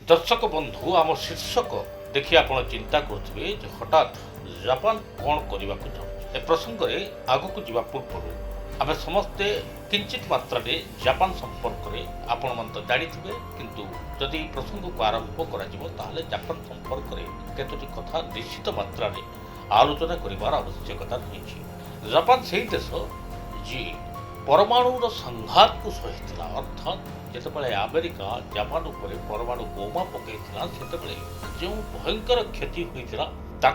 दर्शक बंधु आम शीर्षक देखि आपण चिंता करुवे हठात जापान कौन करने को ए प्रसंग में आगक जा पूर्व आम समस्ते किंचित मात्रा जापान संपर्क में आपण मन तो जानी किंतु जदि प्रसंग को आरंभ कर जापान संपर्क में केतोटी कथा निश्चित मात्रा आलोचना कर आवश्यकता रही। जापान से ही देश जी परमाणुर संघात को सही अर्थात जितेबाला अमेरिका जापान उपर परमाणु बोमा पकईला से जो भयंकर क्षति होता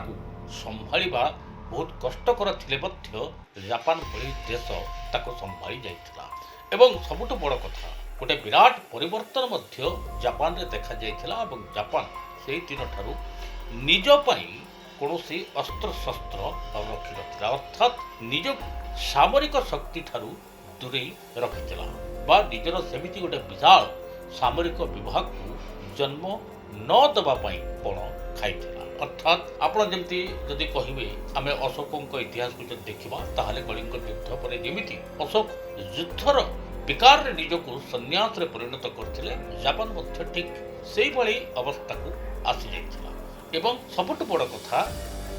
संभाळा बहुत कष्टकर थिले मध्य जापान भली देश ताको संभाली जाइथिला एवं सबुठ बड़ कथा गोटे विराट परिवर्तन मध्य जापान रे देखा जाइथिला एवं जापान सेही दिन ठारू निज पई कोनोसी अस्त्र शस्त्र रखि नथिला अर्थात निज सामरिक शक्ति ठारू दूरे रखिथिला बा निजर सेमिति गोटे विशाल सामरिक विभाग को जन्म न देवा पई पण खाइथिला अर्थात आपण जमती जदि कहिबे आमे अशोकଙ୍କ इतिहास को जदि देखिबा ताहाले कलिंग युद्ध पर जेमिति अशोक युद्धर विकार रे निजको सन्यास रे परिणत करथिले जापान मध्य ठीक सेही भली अवस्था को आसी जाइथिला एवं सबुठ बड़ कथा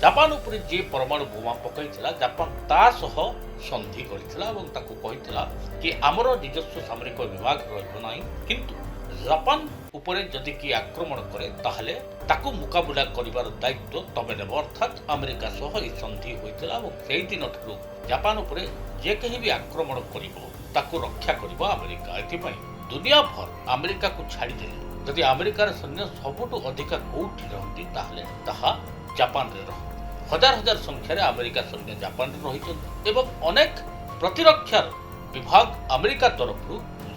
जापान उपरे जे परमाणु बोमा पकईथिला जापान ता सह संधि करथिला एवं ताको कहिथिला कि हमर निजस्व सामरिक विभाग रहबो नाही किंतु जापान उपरे जदि कि आक्रमण करे ताहले ताको मुकाबला करिवार दायित्व तमे नेब अर्थात अमेरिका सह ई संधि होइथिला एवं सेही दिन ठरू जापान उपरे जे कहि भी आक्रमण करिवो ताको रक्षा करिवो अमेरिका एथि पई दुनिया भर अमेरिका को छाड़ी देले जदि अमेरिकार सैन्य सबुठु अधिका कोठी रहंती ताहले ताहा जापान रे रह हजार हजार संख्यार अमेरिका सैन्य जापान रे रहिछन एवं अनेक प्रतिरक्षार विभाग अमेरिका तरफ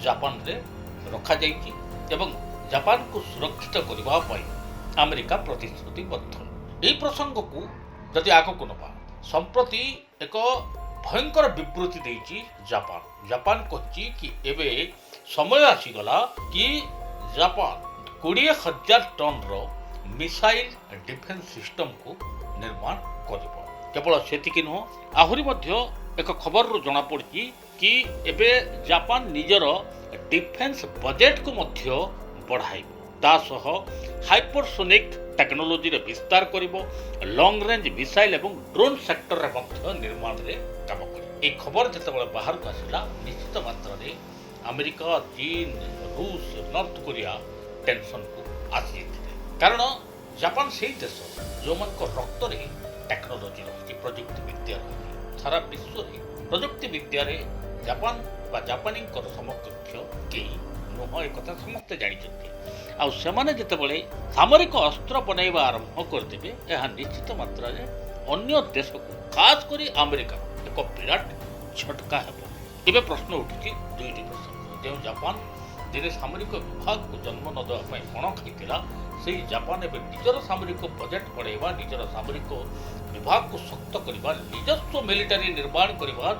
जापान रे रखा जाइछि एवं जापान को सुरक्षित करबा पई अमेरिका प्रतिश्रुतिबद्ध। एही प्रसंग को जदि आगको नबा संप्रति एक भयंकर विवृत्ति देइछि जापान जापान कहछि कि एबे समय आसीगला कि जापान 20,000 टन रो मिसाइल डिफेंस सिस्टम को निर्माण करिबो केवल सेतिकी नुह आहुरी मध्य एक खबर रो जणा पड़छि कि एबे जापान निजर डिफेंस बजेट को मध्य बढ़ाइबो ता सह हाइपरसोनिक टेक्नोलोजी रे विस्तार करिबो लॉन्ग रेंज मिसाइल एवं ड्रोन सेक्टर रे मध्य निर्माण रे काम करिबो। ए खबर जतबे बाहर को आसिला निश्चित मात्रा रे अमेरिका चीन रूस नॉर्थ कोरिया टेंशन को आसी कारण जापान से देश जो मन को रक्त रे टेक्नोलोजी रही प्रजुक्ति विद्या रही सारा विश्व रे प्रजुक्ति विद्या रे जापान बा जापानी समकक्ष केही नुह एक कथा समस्ते जानिछन्ति आ सेमाने जेतेबेले सामरिक अस्त्र बनैबा आरंभ करदेबे एहा निश्चित मात्रा रे अन्य देश को खास करी अमेरिका एक विराट झटका हेबो। एबे प्रश्न उठुछि दुईटी प्रश्न जे जापान दिने सामरिक विभाग को जन्म न देवा पई कोन खाइतिला सेही जापान एबे निजर सामरिक बजेट बढ़ाइबा निजर सामरिक विभाग को शक्त करिबा निजस्व मिलिटरी निर्माण करिबा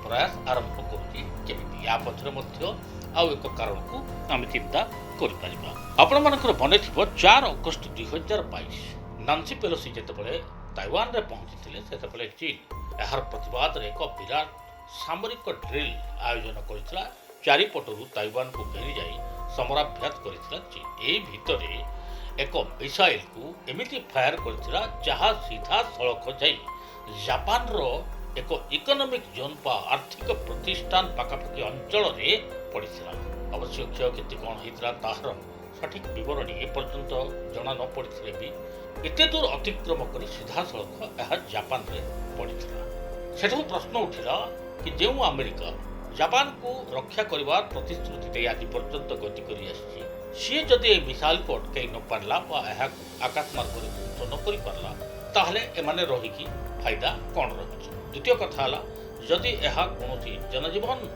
प्रयास आरंभ करुछि केमिति या पछरे मध्य आउ एक कारण को आम चिंता करि परिबा। आपण मानकर मने थिबो 4 अगस्त 2022 नांसी पेलोसी जेतेबेले ताइवान रे पहुंचिथिले सेतेबेले चीन एहार प्रतिवाद रे एक विराट सामरिक ड्रिल आयोजन करितला चारिपटरू ताइवान को घेरी जाई समराभ्यास करितला चीन एही भितरे एक मिसाइल को एमिति फायर करितला जहा सीधा सड़क जाई जापान रो एक इकोनॉमिक जोन पा आर्थिक प्रतिष्ठान पाखापाखि अंचल रे पड़िथिला अवश्य क्षयक्षति कौन होता तार सठिक विवरणी एपर्यंत जना न पड़े भी एते दूर अतिक्रम कर सीधा सड़क यह जापान रे पड़िथिला सेठू प्रश्न उठिला कि जो अमेरिका जापान को रक्षा करिवार प्रतिश्रुति दे आज पर्यंत गति करि आछि सी जदि ए मिसाइल को अटकाई न पारला बा यह आकाश मार्ग रे ध्वंस न करि पारला ताहले एमाने रही कि फायदा कौन रही। द्वितीय कथा हला जदि यह कौन जनजीवन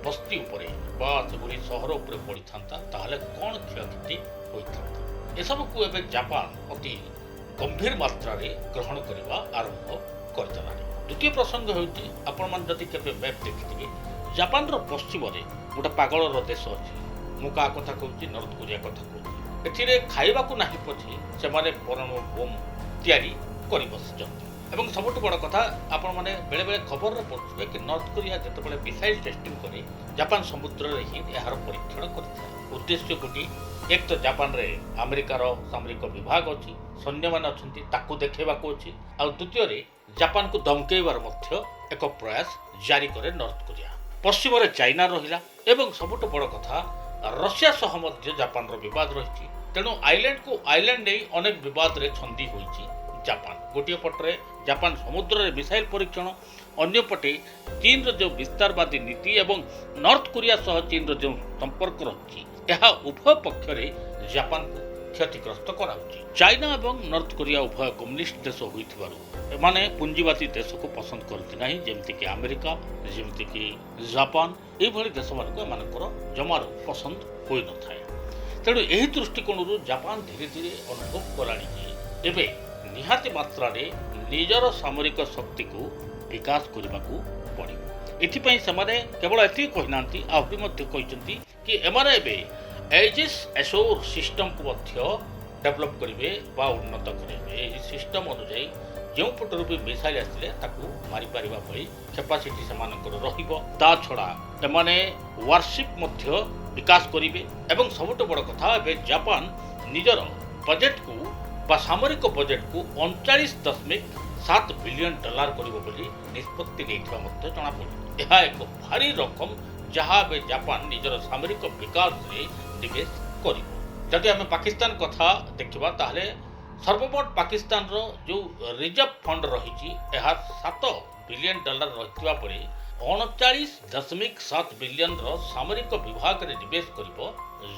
बस्ती उपरे बा सेभली सहर उपरे पड़ी था ताहले कौन क्षयक्षति होता एसबू को एवं जापान अति गंभीर मात्रा रे ग्रहण करने आरंभ करदेला। द्वितीय प्रसंग होती आपण मान जदि केबे मैप देखिथिबे जापान रो पश्चिम रे गोटे पागल रो देश अछि मु का कथा कहूची नॉर्थ कोरिया कथा कहूची एथिरे खाइबा को नाही पछे से माने परमाणु बम तैयारी करि बसिचंती ଏବଂ ସବୁଠୁ ବଡ଼ କଥା ଆପଣମାନେ ବେଳେବେଳେ ଖବରରେ ପଢ଼ୁଥିବେ କି ନର୍ଥ କୋରିଆ ଯେତେବେଳେ ମିସାଇଲ୍ ଟେଷ୍ଟିଂ କରେ ଜାପାନ ସମୁଦ୍ରରେ ହିଁ ଏହାର ପରୀକ୍ଷଣ କରିଥାଏ। ଉଦ୍ଦେଶ୍ୟ ଗୋଟିଏ, ଏକ ତ ଜାପାନରେ ଆମେରିକାର ସାମରିକ ବିଭାଗ ଅଛି, ସୈନ୍ୟମାନେ ଅଛନ୍ତି, ତାକୁ ଦେଖାଇବାକୁ ଅଛି, ଆଉ ଦ୍ୱିତୀୟରେ ଜାପାନକୁ ଧମକେଇବାର ମଧ୍ୟ ଏକ ପ୍ରୟାସ ଜାରି କରେ ନର୍ଥ କୋରିଆ। ପଶ୍ଚିମରେ ଚାଇନା ରହିଲା ଏବଂ ସବୁଠୁ ବଡ଼ କଥା ରଷିଆ ସହ ମଧ୍ୟ ଜାପାନର ବିବାଦ ରହିଛି। ତେଣୁ ଆଇଲ୍ୟାଣ୍ଡକୁ ଆଇଲ୍ୟାଣ୍ଡ ନେଇ ଅନେକ ବିବାଦରେ ଛନ୍ଦି ହୋଇଛି ଜାପାନ। ଗୋଟିଏ ପଟରେ ଜାପାନ ସମୁଦ୍ରରେ ମିସାଇଲ୍ ପରୀକ୍ଷଣ, ଅନ୍ୟପଟେ ଚୀନର ଯେଉଁ ବିସ୍ତାରବାଦୀ ନୀତି ଏବଂ ନର୍ଥ କୋରିଆ ସହ ଚୀନର ଯେଉଁ ସମ୍ପର୍କ ରହିଛି, ଏହା ଉଭୟ ପକ୍ଷରେ ଜାପାନକୁ କ୍ଷତିଗ୍ରସ୍ତ କରାଉଛି। ଚାଇନା ଏବଂ ନର୍ଥ କୋରିଆ ଉଭୟ କମ୍ୟୁନିଷ୍ଟ ଦେଶ ହୋଇଥିବାରୁ ଏମାନେ ପୁଞ୍ଜିବାଦୀ ଦେଶକୁ ପସନ୍ଦ କରନ୍ତି ନାହିଁ, ଯେମିତିକି ଆମେରିକା, ଯେମିତିକି ଜାପାନ, ଏଇଭଳି ଦେଶମାନଙ୍କୁ ଏମାନଙ୍କର ଜମାରୁ ପସନ୍ଦ ହୋଇନଥାଏ। ତେଣୁ ଏହି ଦୃଷ୍ଟିକୋଣରୁ ଜାପାନ ଧୀରେ ଧୀରେ ଅନୁଭବ କଲାଣି ଯେ ଏବେ ନିହାତି ମାତ୍ରାରେ ନିଜର ସାମରିକ ଶକ୍ତିକୁ ବିକାଶ କରିବାକୁ ପଡ଼ିବ। ଏଥିପାଇଁ ସେମାନେ କେବଳ ଏତିକି କହିନାହାନ୍ତି, ଆହୁରି ମଧ୍ୟ କହିଛନ୍ତି କି ଏମାନେ ଏବେ ଏଜିସ୍ ଏସୋର୍ ସିଷ୍ଟମକୁ ମଧ୍ୟ ଡେଭଲପ୍ କରିବେ ବା ଉନ୍ନତ କରିବେ। ଏହି ସିଷ୍ଟମ ଅନୁଯାୟୀ ଯେଉଁ ପଟରୁ ବି ମିସାଇଲ୍ ଆସିଲେ ତାକୁ ମାରିପାରିବା ଭଳି କାପାସିଟି ସେମାନଙ୍କର ରହିବ। ତା ଛଡ଼ା ଏମାନେ ୱାରସିପ୍ ମଧ୍ୟ ବିକାଶ କରିବେ ଏବଂ ସବୁଠୁ ବଡ଼ କଥା, ଏବେ ଜାପାନ ନିଜର ବଜେଟକୁ ବା ସାମରିକ ବଜେଟକୁ 39.7 ବିଲିୟନ ଡଲାର କରିବ ବୋଲି ନିଷ୍ପତ୍ତି ନେଇଥିବା ମଧ୍ୟ ଜଣାପଡ଼ିବ। ଏହା ଏକ ଭାରି ରକମ ଯାହା ଏବେ ଜାପାନ ନିଜର ସାମରିକ ବିକାଶରେ ନିବେଶ କରିବ। ଯଦି ଆମେ ପାକିସ୍ତାନ କଥା ଦେଖିବା ତାହେଲେ ସର୍ବମୋଟ ପାକିସ୍ତାନର ଯେଉଁ ରିଜର୍ଭ ଫଣ୍ଡ ରହିଛି ଏହା 7 ବିଲିୟନ ଡଲାର ରହିଥିବା ବେଳେ 39.7 ବିଲିୟନର ସାମରିକ ବିଭାଗରେ ନିବେଶ କରିବ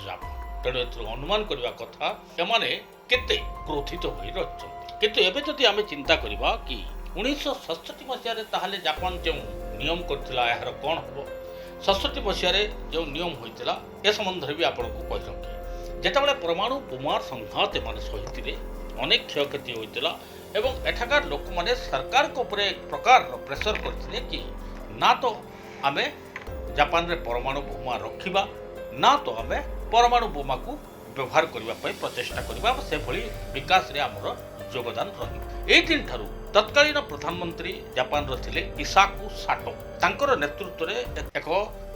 ଜାପାନ। ତେଣୁ ଏଥିରୁ ଅନୁମାନ କରିବା କଥା ଏମାନେ କେତେ କ୍ରୋଧିତ ହୋଇ ରହିଛନ୍ତି। କିନ୍ତୁ ଏବେ ଯଦି ଆମେ ଚିନ୍ତା କରିବା କି 1967 ମସିହାରେ ତାହେଲେ ଜାପାନ ଯେଉଁ ନିୟମ କରିଥିଲା ଏହାର କ'ଣ ହେବ, 67 ମସିହାରେ ଯେଉଁ ନିୟମ ହୋଇଥିଲା ଏ ସମ୍ବନ୍ଧରେ ବି ଆପଣଙ୍କୁ କହି ରଖେ। ଯେତେବେଳେ ପରମାଣୁ ବୋମାର ସଂଘାତ ଏମାନେ ସହିଥିଲେ ଅନେକ କ୍ଷୟକ୍ଷତି ହୋଇଥିଲା ଏବଂ ଏଠାକାର ଲୋକମାନେ ସରକାରଙ୍କ ଉପରେ ଏକ ପ୍ରକାରର ପ୍ରେସର କରିଥିଲେ କି ନା ତ ଆମେ ଜାପାନରେ ପରମାଣୁ ବୋମା ରଖିବା, ନା ତ ଆମେ ପରମାଣୁ ବୋମାକୁ ବ୍ୟବହାର କରିବା ପାଇଁ ପ୍ରଚେଷ୍ଟା କରିବା, ସେଭଳି ବିକାଶରେ ଆମର ଯୋଗଦାନ ରହିବ। ଏହି ଦିନଠାରୁ ତତ୍କାଳୀନ ପ୍ରଧାନମନ୍ତ୍ରୀ ଜାପାନର ଥିଲେ ଇସାକୁ ସାଟୋ। ତାଙ୍କର ନେତୃତ୍ୱରେ ଏକ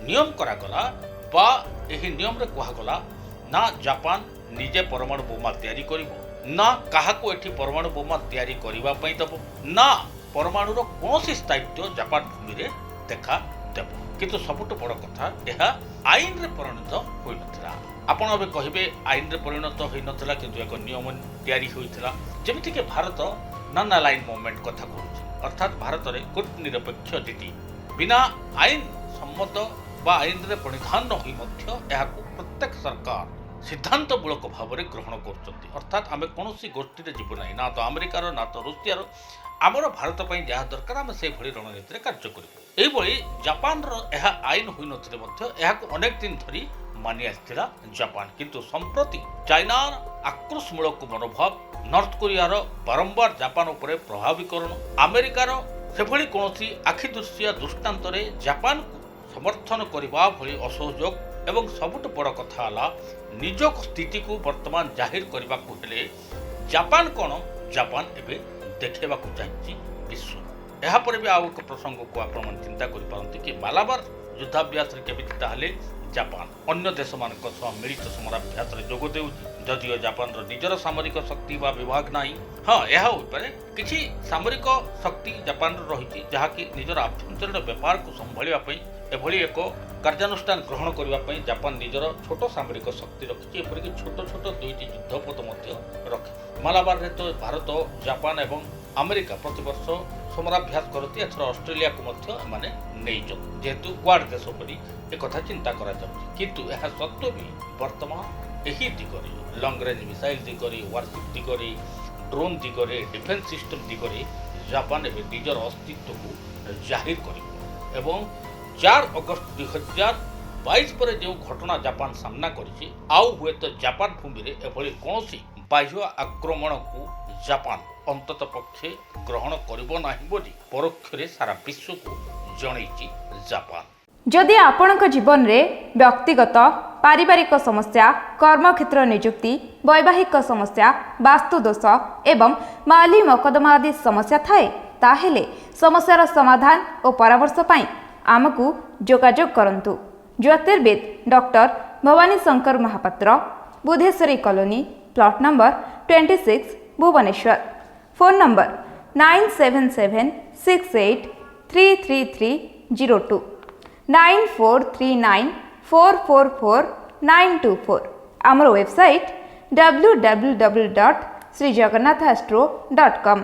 ନିୟମ କରାଗଲା ବା ଏହି ନିୟମରେ କୁହାଗଲା ନା ଜାପାନ ନିଜେ ପରମାଣୁ ବୋମା ତିଆରି କରିବ, ନା କାହାକୁ ଏଠି ପରମାଣୁ ବୋମା ତିଆରି କରିବା ପାଇଁ ଦେବ, ନା ପରମାଣୁର କୌଣସି ସ୍ଥାୟିତ୍ୱ ଜାପାନ ଭୂମିରେ ଦେଖାଦେବ। କିନ୍ତୁ ସବୁଠୁ ବଡ଼ କଥା ଏହା ଆଇନରେ ପରିଣତ ହୋଇନଥିଲା। ଆପଣ ଏବେ କହିବେ ଆଇନରେ ପରିଣତ ହୋଇନଥିଲା କିନ୍ତୁ ଏକ ନିୟମ ତିଆରି ହୋଇଥିଲା। ଯେମିତିକି ଭାରତ ନନ୍ ଆଲାଇନ୍ ମୁଭମେଣ୍ଟ କଥା କହୁଛି, ଅର୍ଥାତ୍ ଭାରତରେ କୂଟ ନିରପେକ୍ଷ ନୀତି ବିନା ଆଇନ ସମ୍ମତ ବା ଆଇନରେ ପରିଧାନ ନ ହୋଇ ମଧ୍ୟ ଏହାକୁ ପ୍ରତ୍ୟେକ ସରକାର ସିଦ୍ଧାନ୍ତମୂଳକ ଭାବରେ ଗ୍ରହଣ କରୁଛନ୍ତି। ଅର୍ଥାତ୍ ଆମେ କୌଣସି ଗୋଷ୍ଠୀରେ ଯିବୁ ନାହିଁ, ନା ତ ଆମେରିକାର ନା ତ ରୁଷିଆର, ଆମର ଭାରତ ପାଇଁ ଯାହା ଦରକାର ଆମେ ସେଇଭଳି ରଣନୀତିରେ କାର୍ଯ୍ୟ କରିବୁ। ଏହିଭଳି ଜାପାନର ଏହା ଆଇନ ହୋଇନଥିଲେ ମଧ୍ୟ ଏହାକୁ ଅନେକ ଦିନ ଧରି ମାନି ଆସିଥିଲା ଜାପାନ। କିନ୍ତୁ ସମ୍ପ୍ରତି ଚାଇନାର ଆକ୍ରୋଶମୂଳକ ମନୋଭାବ, ନର୍ଥ କୋରିଆର ବାରମ୍ବାର ଜାପାନ ଉପରେ ପ୍ରଭାବୀକରଣ, ଆମେରିକାର ସେଭଳି କୌଣସି ଆଖିଦୃଶିଆ ଦୃଷ୍ଟାନ୍ତରେ ଜାପାନକୁ ସମର୍ଥନ କରିବା ଭଳି ଅସହଯୋଗ ଏବଂ ସବୁଠୁ ବଡ଼ କଥା ହେଲା ନିଜ ସ୍ଥିତିକୁ ବର୍ତ୍ତମାନ ଜାହିର କରିବାକୁ ହେଲେ ଜାପାନ କ'ଣ, ଜାପାନ ଏବେ ଦେଖାଇବାକୁ ଚାହିଁଛି ବିଶ୍ୱ। ଏହାପରେ ବି ଆଉ ଏକ ପ୍ରସଙ୍ଗକୁ ଆପଣମାନେ ଚିନ୍ତା କରିପାରନ୍ତି କି ମାଲାବାର ଯୁଦ୍ଧାଭ୍ୟାସରେ କେମିତି ତାହେଲେ ଜାପାନ ଅନ୍ୟ ଦେଶମାନଙ୍କ ସହ ମିଳିତ ସମରାଭ୍ୟାସରେ ଯୋଗ ଦେଉଛି। ଯଦିଓ ଜାପାନର ନିଜର ସାମରିକ ଶକ୍ତି ବା ବିଭାଗ ନାହିଁ, ହଁ ଏହା ହୋଇପାରେ କିଛି ସାମରିକ ଶକ୍ତି ଜାପାନର ରହିଛି ଯାହାକି ନିଜର ଆଭ୍ୟନ୍ତରୀଣ ବ୍ୟାପାରକୁ ସମ୍ଭାଳିବା ପାଇଁ ଏଭଳି ଏକ କାର୍ଯ୍ୟାନୁଷ୍ଠାନ ଗ୍ରହଣ କରିବା ପାଇଁ ଜାପାନ ନିଜର ଛୋଟ ସାମରିକ ଶକ୍ତି ରଖିଛି। ଏପରିକି ଛୋଟ ଛୋଟ 2ଟି ଯୁଦ୍ଧପୋତ ମଧ୍ୟ ରଖେ। ମାଲାବାରରେ ତ ଭାରତ, ଜାପାନ ଏବଂ ଆମେରିକା ପ୍ରତିବର୍ଷ ସମରାଭ୍ୟାସ କରନ୍ତି। ଏଥର ଅଷ୍ଟ୍ରେଲିଆକୁ ମଧ୍ୟ ଏମାନେ ନେଇଛନ୍ତି, ଯେହେତୁ କ୍ୱାଡ୍ ଦେଶ ବୋଲି ଏକଥା ଚିନ୍ତା କରାଯାଉଛି। କିନ୍ତୁ ଏହା ସତ୍ତ୍ୱେ ବି ବର୍ତ୍ତମାନ ଏହି ଦିଗରେ ଲଙ୍ଗ ରେଞ୍ଜ ମିସାଇଲ୍ ଦିଗରେ, ୱାରସିପ୍ ଦିଗରେ, ଡ୍ରୋନ୍ ଦିଗରେ, ଡିଫେନ୍ସ ସିଷ୍ଟମ ଦିଗରେ ଜାପାନ ଏବେ ନିଜର ଅସ୍ତିତ୍ୱକୁ ଜାହିର କରିବ। ଏବଂ 4 ଅଗଷ୍ଟ 2022 ପରେ ଯେଉଁ ଘଟଣା ଜାପାନ ସାମ୍ନା କରିଛି, ଆଉ ହୁଏତ ଜାପାନ ଭୂମିରେ ଏଭଳି କୌଣସି ବାହ୍ୟ ଆକ୍ରମଣକୁ ଜାପାନ ଅନ୍ତତଃ ପକ୍ଷେ ଗ୍ରହଣ କରିବ ନାହିଁ ବୋଲି ପରୋକ୍ଷରେ ସାରା ବିଶ୍ୱକୁ ଜଣେଇଛି ଜାପାନ। ଯଦି ଆପଣଙ୍କ ଜୀବନରେ ବ୍ୟକ୍ତିଗତ ପାରିବାରିକ ସମସ୍ୟା, କର୍ମକ୍ଷେତ୍ର ନିଯୁକ୍ତି, ବୈବାହିକ ସମସ୍ୟା, ବାସ୍ତୁଦୋଷ ଏବଂ ମାଲି ମକଦ୍ଦମା ଆଦି ସମସ୍ୟା ଥାଏ ताहेले समस्यार समाधान और परामर्श पाई आमको जोगाजोग करंतु। ज्योतिर्वेद doctor Bhavani Shankar Mahapatra, Budheswari colony, plot number 26, Bhubaneswar. Phone number 9776833302 9439444924। आमर वेबसाइट www.srijagannathastro.com।